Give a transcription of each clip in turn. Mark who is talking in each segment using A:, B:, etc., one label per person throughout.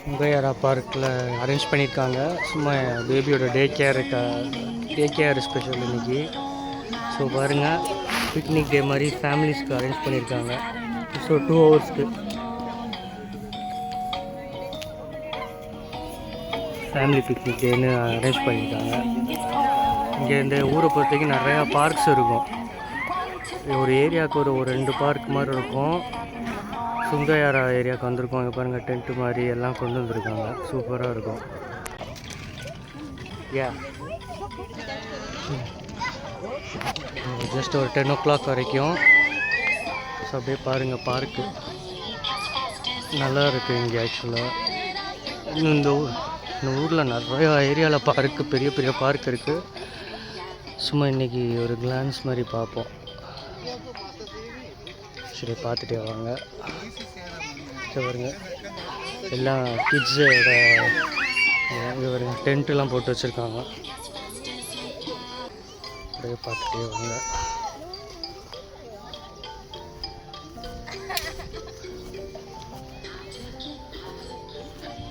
A: சுங்கையாரா பார்க்கில் அரேஞ்ச் பண்ணியிருக்காங்க. சும்மா பேபியோட டே கேர் ஸ்பெஷல் இன்றைக்கி. ஸோ பாருங்கள், பிக்னிக் டே மாதிரி ஃபேமிலிஸ்க்கு அரேஞ்ச் பண்ணியிருக்காங்க. ஸோ 2 ஹவர்ஸ்க்கு ஃபேமிலி பிக்னிக் டேன்னு அரேஞ்ச் பண்ணியிருக்காங்க. இங்கே இந்த ஊரை பொறுத்தவரைக்கும் நிறையா பார்க்ஸ் இருக்கும். ஒரு ஏரியாவுக்கு ஒரு 2 பார்க் மாதிரி இருக்கும். சுங்கையாரா ஏரியாவுக்கு வந்திருக்கோம். இங்கே பாருங்கள், டென்ட்டு மாதிரி எல்லாம் கொண்டு வந்துருக்காங்க. சூப்பராக இருக்கும். ஜஸ்ட் ஒரு 10 o'clock வரைக்கும். ஸோ அப்படியே பாருங்கள், பார்க்கு நல்லா இருக்குது இங்கே. ஆக்சுவலாக இந்த ஊரில் நிறையா ஏரியாவில் பார்க்கு, பெரிய பெரிய பார்க் இருக்குது. சும்மா இன்றைக்கி ஒரு கிளான்ஸ் மாதிரி பார்ப்போம். சரி, பார்த்துட்டே வாங்க. பாருங்க, எல்லாம் கிட்ஸோட பாருங்க, டென்ட்டெல்லாம் போட்டு வச்சுருக்காங்க. அப்படியே பார்த்துட்டே வாங்க.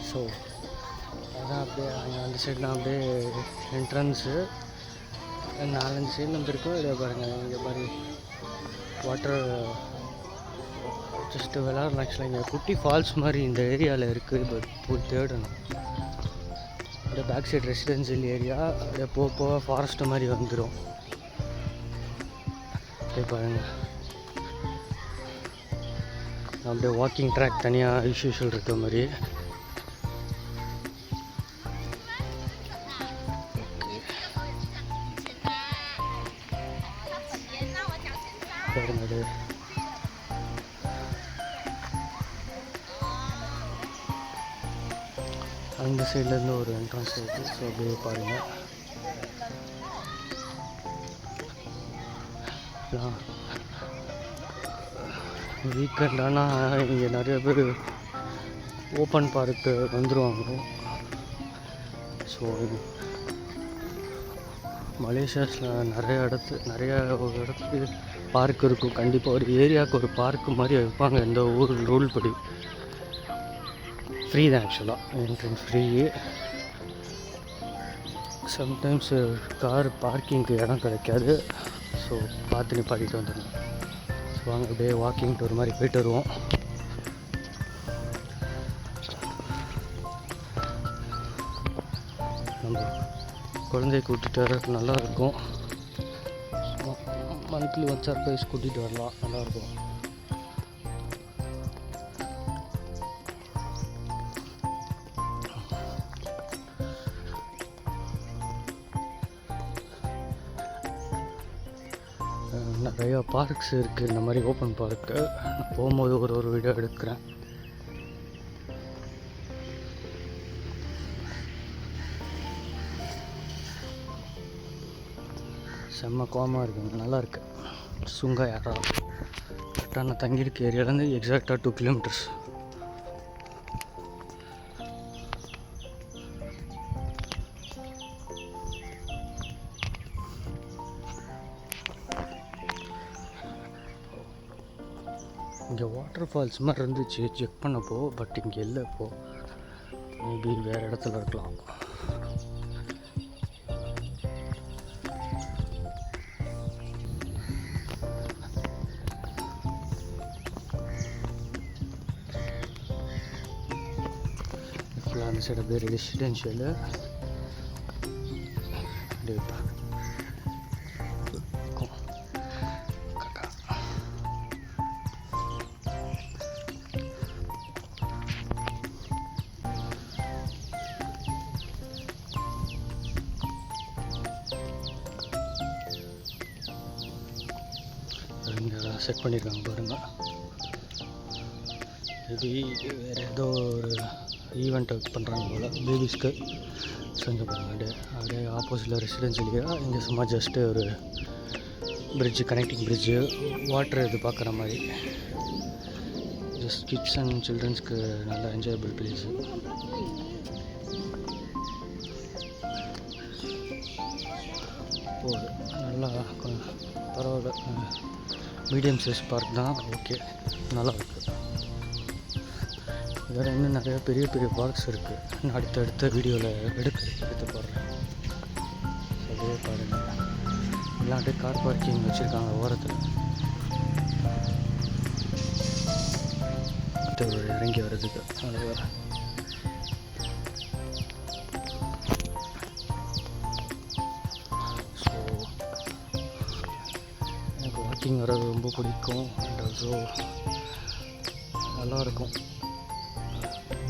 A: ஸோ அதான் அப்படியே அந்த சைட்லாம் அப்படியே என்ட்ரன்ஸு 4-5 சைடு வந்துருக்கோம். இதை பாருங்கள், இங்கே பாருங்கள், வாட்டர் ஜஸ்ட்டு விளாட்லாம். ஆக்சுவலாக இங்கே குட்டி ஃபால்ஸ் மாதிரி இந்த ஏரியாவில் இருக்குது. பட் போய் தேடணும். அப்படியே பேக் சைடு ரெசிடென்ஷியல் ஏரியா. அப்படியே போக ஃபாரஸ்ட்டு மாதிரி வந்துடும். அப்படியே பாருங்கள், அப்படியே வாக்கிங் ட்ராக் தனியாக யூஷுவல் இருக்க மாதிரி. பாருங்கள், அந்த சைட்லேருந்து ஒரு என்ட்ரன்ஸ் இருக்குது. ஸோ அப்படியே பாருங்கள். வீக்கெண்ட் ஆனால் இங்கே நிறைய பேர் ஓப்பன் பார்க்கு வந்துடுவாங்க. ஸோ மலேசியாஸில் நிறைய இடத்துக்கு பார்க் இருக்கும். கண்டிப்பாக ஒரு ஏரியாவுக்கு ஒரு பார்க்கு மாதிரி வைப்பாங்க. இந்த ஊர் ரூல் படி ஃப்ரீ தான். ஆக்சுவலாக என்ட்ரன்ஸ் ஃப்ரீ. சம்டைம்ஸ் கார் பார்க்கிங்க்கு இடம் கிடைக்காது. ஸோ பார்த்து நிப்பாட்டிட்டு வந்துடணும். ஸோ வாங்க, அப்படியே வாக்கிங் டூர் மாதிரி போய்ட்டு வருவோம். நம்ம குழந்தைய கூட்டிகிட்டு வர நல்லாயிருக்கும். மந்த்லி ஒன்ஸ் ஆர் ட்வைஸ் கூட்டிகிட்டு வரலாம், நல்லாயிருக்கும். நிறையா பார்க்ஸ் இருக்குது, இந்த மாதிரி ஓப்பன் பார்க்கு. நான் போகும்போது ஒரு வீடியோ எடுக்கிறேன். செம்ம கோமாக இருக்குங்க, நல்லாயிருக்கு. சுங்கையாரா கரெக்டாக நான் தங்கியிருக்க ஏரியாவிலேருந்து எக்ஸாக்டாக 2 kilometers. இங்கே வாட்டர் ஃபால்ஸ் மாதிரி இருந்துச்சு செக் பண்ணப்போ, பட் இங்கே இல்லை. இப்போது மேபி வேறு இடத்துல இருக்கலாம். அந்த சைடு அப்படியே ரெசிடென்ஷியலு. செட் பண்ணியிருக்காங்க பாருங்கள். மேபி வேறு ஏதோ ஒரு ஈவெண்ட் பண்ணுறாங்க போல் பேபிஸ்க்கு. செஞ்சு பாருங்க, அப்படியே ஆப்போசிட்டில் ரெசிடென்ஷியல் ஏரியா. இங்கே சும்மா ஜஸ்ட்டு ஒரு பிரிட்ஜு, கனெக்டிங் பிரிட்ஜு, வாட்டர் இது பார்க்குற மாதிரி. ஜஸ்ட் கிட்ஸ் அண்ட் சில்ட்ரன்ஸ்க்கு நல்லா என்ஜாயபிள் பிளேஸு. போகுது நல்லா, பரவாயில்ல. மீடியம் சைஸ் பார்க் தான், ஓகே, நல்லா இருக்குது. அதில் இன்னும் நிறையா பெரிய பெரிய பார்க்ஸ் இருக்குது. நான் அடுத்த வீடியோவில் எடுத்து போடுறேன். அதே பாருங்கள், எல்லாமே கார் பார்க்கிங் வச்சுருக்காங்க ஓரத்தில். இறங்கி வர்றதுக்கு அவ்வளோ. ஸோ எனக்கு வாக்கிங் வர்றது ரொம்ப பிடிக்கும். அண்ட் ஆல்சோ நல்லாயிருக்கும்.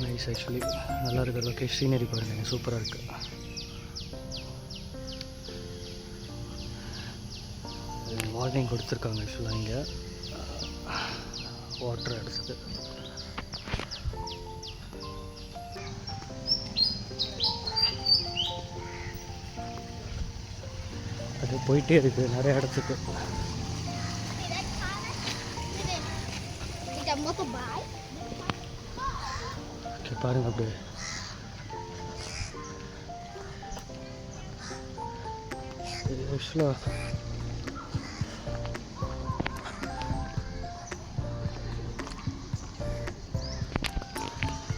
A: Nice actually. நல்லா இருக்கிற லொக்கேஷன், சீனரி பாருங்கள், எனக்கு சூப்பராக இருக்குது. மார்னிங் கொடுத்துருக்காங்க ஆக்சுவலாக இங்கே வாட்டர் எடுத்துட்டு. அது போயிட்டே இருக்குது நிறைய இடத்துக்கு. ஓகே பாருங்க, அப்படியே ஆக்சுவலாக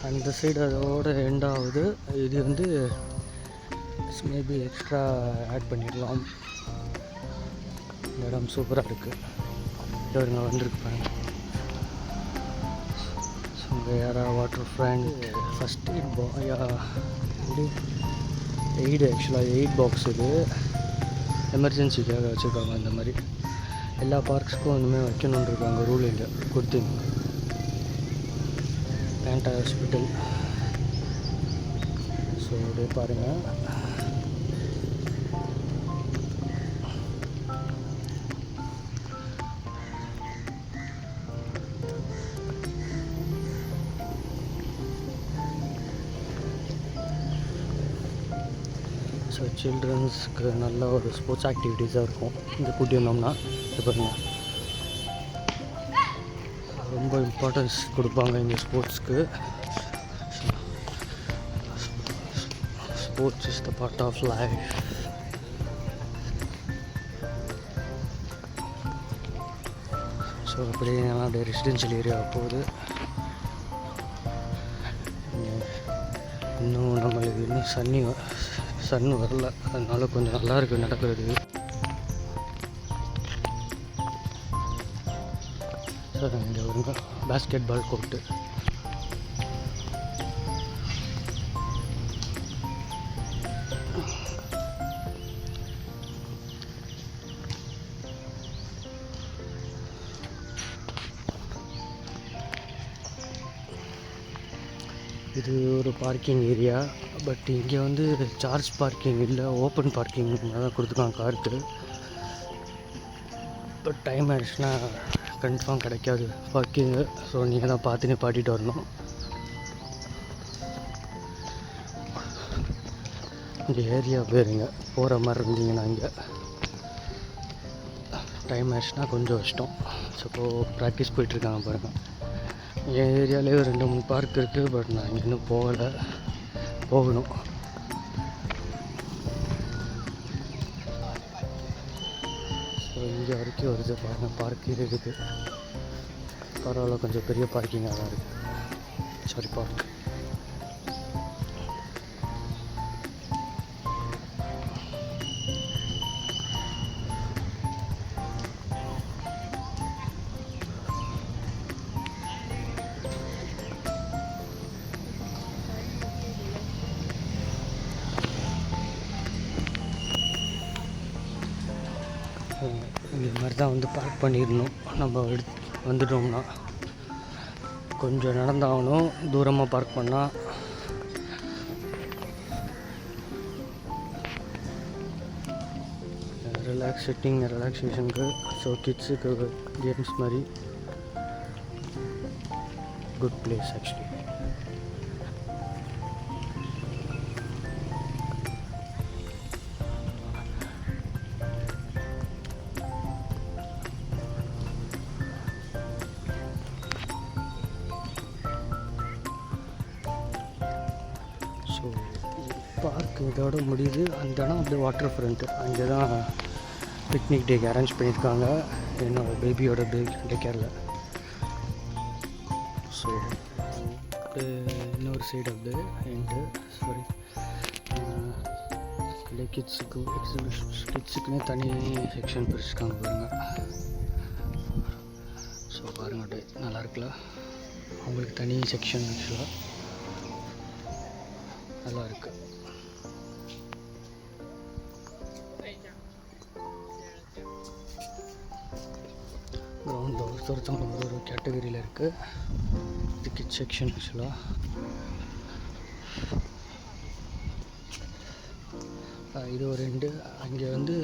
A: அந்த சைடு அதோட எண்ட் ஆகுது. இது வந்து மேபி எக்ஸ்ட்ரா ஆட் பண்ணிடலாம். இந்த இடம் சூப்பராக இருக்குது. இங்கே வந்திருக்கு பாருங்க. ஸோ இங்கே யாராவது வாட்டர் ஃப்ரண்ட் ஃபஸ்ட் எய்டு ஆக்சுவலாக 8 பாக்ஸ் இது எமர்ஜென்சிக்காக வச்சுருக்காங்க. அந்த மாதிரி எல்லா பார்க்ஸ்க்கும் இனிமேல் வைக்கணுன்னு இருக்காங்க ரூல் இங்கே கொடுத்தீங்க. பேண்டா ஹாஸ்பிட்டல். ஸோ அப்படியே பாருங்கள். ஸோ சில்ட்ரன்ஸ்க்கு நல்ல ஒரு ஸ்போர்ட்ஸ் ஆக்டிவிட்டீஸாக இருக்கும் இங்கே கூட்டி வந்தோம்னா. இது பாருங்கள், ரொம்ப இம்பார்ட்டன்ஸ் கொடுப்பாங்க இங்கே ஸ்போர்ட்ஸ்க்கு. Sports is the part of life. So அப்படியே அப்படியே ரெசிடென்ஷியல் ஏரியா போகுது. இன்னும் நம்மளுக்கு இன்னும் சன் வரல, அதனால கொஞ்சம் நல்லா இருக்குது நடக்கிறது. சார் இங்கே வருங்க, பேஸ்கெட் பால் கோர்ட்டு. இது ஒரு பார்க்கிங் ஏரியா. பட் இங்கே வந்து சார்ஜ் பார்க்கிங் இல்லை, ஓப்பன் பார்க்கிங் தான் கொடுத்துருக்காங்க காருக்கு. பட் டைம் ஆயிடுச்சுன்னா கன்ஃபார்ம் கிடைக்காது பார்க்கிங்கு. ஸோ நீங்கள் தான் பார்த்து நிப்பாட்டிட்டு வரணும். இந்த ஏரியா போயிருங்க போகிற மாதிரி இருந்தீங்கன்னா இங்கே டைம் ஆயிடுச்சுன்னா கொஞ்சம் கஷ்டம். ஸோ ப்ராக்டிஸ் போயிட்டுருக்காங்க பாருங்கள். என் ஏரியாவிலே 2-3 பார்க் இருக்குது. பட் நான் இங்கே இன்னும் போகணும். ஸோ இங்கே வரைக்கும் வருது பாருங்கள், பார்க் இருக்குது. பரவாயில்ல, கொஞ்சம் பெரிய பார்க்கிங்காக தான் இருக்குது. Sorry, park. இந்த மாதிரி தான் வந்து பார்க் பண்ணிடணும். நம்ம வந்துட்டோம்னா கொஞ்சம் நடந்தாகணும். தூரமாக பார்க் பண்ணால் ரிலாக்ஸேஷனுக்கு. ஸோ கிட்ஸுக்கு கேம்ஸ் மாதிரி good place actually. So park இதோட முடியுது. அந்த இடம் அப்படியே வாட்டர் ஃப்ரண்ட்டு. அங்கே தான் பிக்னிக் டேக்கு அரேஞ்ச் பண்ணியிருக்காங்க என்னோடய பேபியோட டே கேரில். ஸோ இன்னொரு சைடு அப்படியே எண்டு சாரி அப்படியே கிட்ஸுக்குன்னே தனி செக்ஷன் பிரிச்சுருக்காங்க பாருங்கள். ஸோ பாருங்கள் அப்படியே நல்லா இருக்குல்ல, அவங்களுக்கு தனி செக்ஷன் ஆக்சுவலாக நல்லா இருக்கு. கிரவுண்டில் ஒருத்தவங்க ஒரு கேட்டகரியில் இருக்குது. இது கிட் செக்ஷன் ஆக்சுவலாக. இது ஒரு ரெண்டு அங்கே வந்து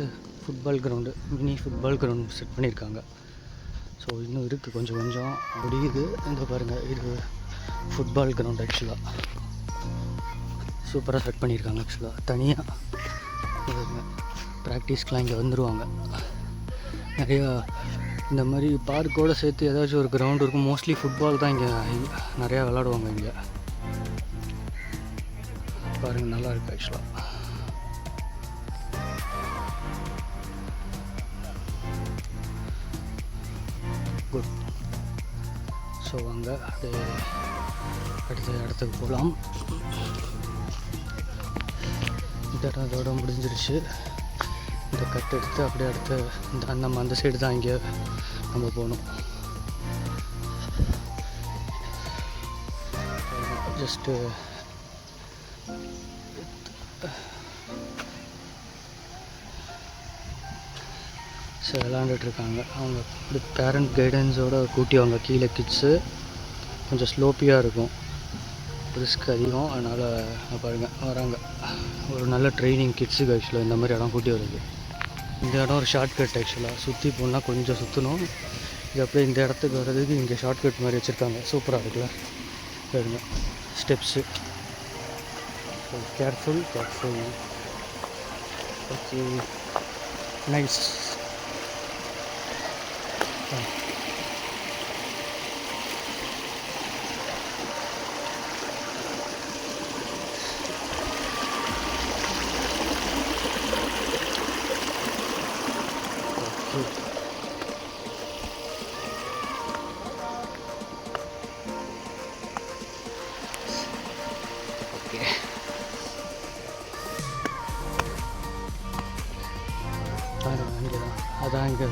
A: football ground, mini football ground set பண்ணியிருக்காங்க. ஸோ இன்னும் இருக்குது கொஞ்சம் கொஞ்சம் முடியுது. இந்த பாருங்கள், இது ஃபுட்பால் கிரவுண்ட் ஆக்சுவலாக சூப்பராக செட் பண்ணியிருக்காங்க. ஆக்சுவலாக தனியாக ப்ராக்டிஸ்க்கெலாம் இங்கே வந்துடுவாங்க. நிறையா இந்த மாதிரி பார்க்கோடு சேர்த்து ஏதாச்சும் ஒரு கிரவுண்ட் இருக்கும். மோஸ்ட்லி ஃபுட்பால் தான் இங்கே நிறையா விளாடுவாங்க. இங்கே பாருங்கள் நல்லா இருக்குது ஆக்சுவலாக. குட். ஸோ அங்கே அப்படியே அடுத்த இடத்துக்கு போகலாம். இந்த இடம் இதோட முடிஞ்சிருச்சு. இந்த கட் எடுத்து அப்படியே அடுத்து நம்ம அந்த சைடு தான் இங்கே நம்ம போகணும். ஜஸ்ட்டு விளாண்டுட்ருக்காங்க. அவங்க இப்படி பேரண்ட் கைடன்ஸோடு கூட்டி அவங்க கீழே கிட்ஸு கொஞ்சம் ஸ்லோப்பியாக இருக்கும், ரிஸ்க் அதிகம். அதனால் பாருங்கள் வராங்க. ஒரு நல்ல ட்ரைனிங் கிட்ஸுக்கு ஆக்சுவலாக இந்த மாதிரி இடம் கூட்டி வருது. இந்த இடம் ஒரு ஷார்ட்கட் ஆக்சுவலாக. சுற்றி போனால் கொஞ்சம் சுற்றணும். இது அப்படியே இந்த இடத்துக்கு வர்றதுக்கு இங்கே ஷார்ட்கட் மாதிரி வச்சுருக்காங்க. சூப்பராக இருக்குல்ல பாருங்க ஸ்டெப்ஸு. Careful okay nice. இங்கே தான் அதான் இங்கே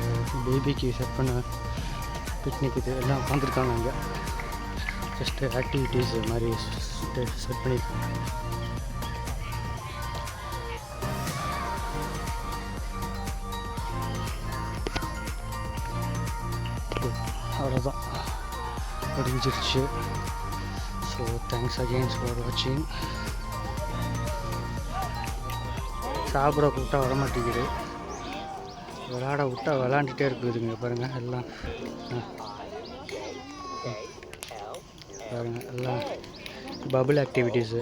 A: பேபிக்கு செட் பண்ண பிக்னிக் இது எல்லாம் உட்காந்துருக்காங்க. அங்கே ஜஸ்ட்டு ஆக்டிவிட்டீஸ் மாதிரி செட் பண்ணியிருக்காங்க. அவ்வளோதான் முடிஞ்சிருச்சு. ஸோ தேங்க்ஸ் அகெயின்ஸ் ஃபார் வாட்சிங். சாப்பிட கூப்பிட்டா வரமாட்டேங்குது, விளாட விட்டா விளாண்டுட்டே இருக்குதுங்க. பாருங்கள் எல்லாம் பாருங்கள் எல்லாம் பபுள் ஆக்டிவிட்டீஸு.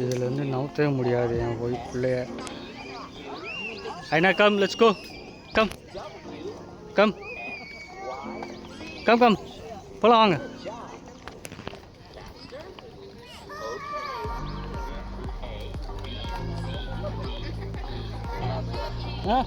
A: இதில் வந்து நவுத்தவே முடியாது என் போய் பிள்ளைய. ஐனா come let's go come come come come போகலாம் வாங்க. ஆ